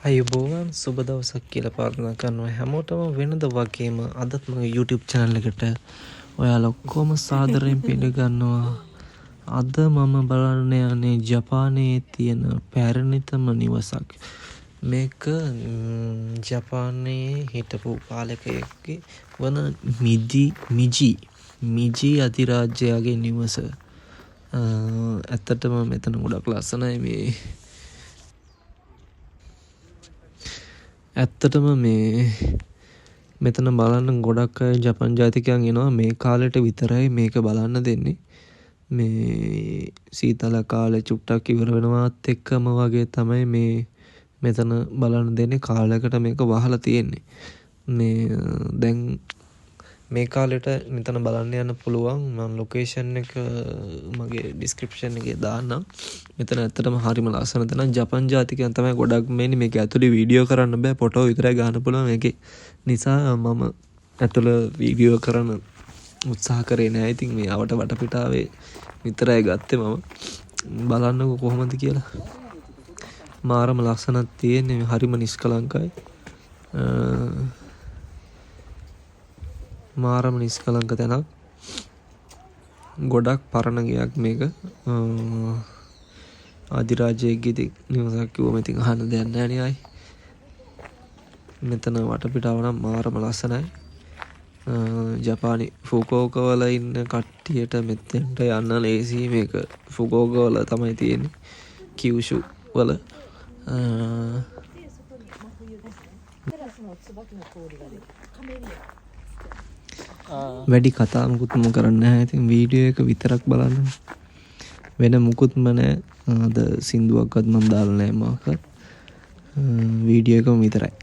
අයුබෝවන් සුබ දවසක් කියලා ප්‍රාර්ථනා කරනවා හැමෝටම වෙනද වගේම අදත් මගේ YouTube channel එකට ඔයාලා ඔක්කොම සාදරයෙන් පිළිගන්නවා. අද මම බලන්න යන්නේ ජපානයේ තියෙන පැරණිතම නිවසක්. මේක ජපානයේ හිටපු පාලකයෙක්ගේ වන මිජි අධිරාජ්‍යයාගේ නිවස. ඇත්තටම මෙතන ගොඩක් ලස්සනයි. ඇත්තටම මෙතන බලන්න ගොඩක් අය ජපන් ජාතිකයන් එනවා. මේ කාලෙට විතරයි මේක බලන්න දෙන්නේ. මේ සීතල කාලේ චුට්ටක් ඉවර වෙනවත් එක්කම වගේ තමයි මෙතන බලන්න දෙන්නේ. කාලයකට මේක වහලා තියෙන්නේ. දැන් මේ කාලෙට මෙතන බලන්න යන්න පුළුවන්. මම ලොකේෂන් එක මගේ ඩිස්ක්‍රිප්ෂන් එකේ දාන්නම්. මෙතන ඇත්තටම හරිම ලස්සන තැනක්. ජපන් ජාතිකයන් තමයි ගොඩක් මේනේ. මේක ඇතුලේ වීඩියෝ කරන්න බෑ. ෆොටෝ විතරයි ගන්න පුළුවන් මේකේ. නිසා මම ඇතුළ වීඩියෝ කරන්න උත්සාහ කරේ නෑ. ඉතින් මේ අවට වටපිටාවේ විතරයි ගත්තේ මම. බලන්නකො කොහොමද කියලා. මාරම ලස්සනක් තියෙන්නේ. හරිම නිෂ්කලංකයි. මාරම නිස්කලංක තැනක්. ගොඩක් පරණ ගයක් මේක. අධිරාජ්‍යයේගේ නිවසක් කිව්වම ඉතින් අහන්න දෙයක් නැහැ නේ අය. මෙතන වටපිටාව නම් මාරම ලස්සනයි. ජපානි ෆුකුෝකා වල ඉන්න කට්ටියට මෙතෙන්ට යන්න ලේසි. මේක ෆුකුෝකා වල තමයි තියෙන්නේ. කියුෂු වල වැඩි කතා මුකුත්ම කරන්න නැහැ. ඉතින් වීඩියෝ එක විතරක් බලන්න. වෙන මුකුත්ම නැහැ. අද සින්දුවක්වත් මම දාලා නැහැ මොකක්වත්. වීඩියෝ එකම විතරයි.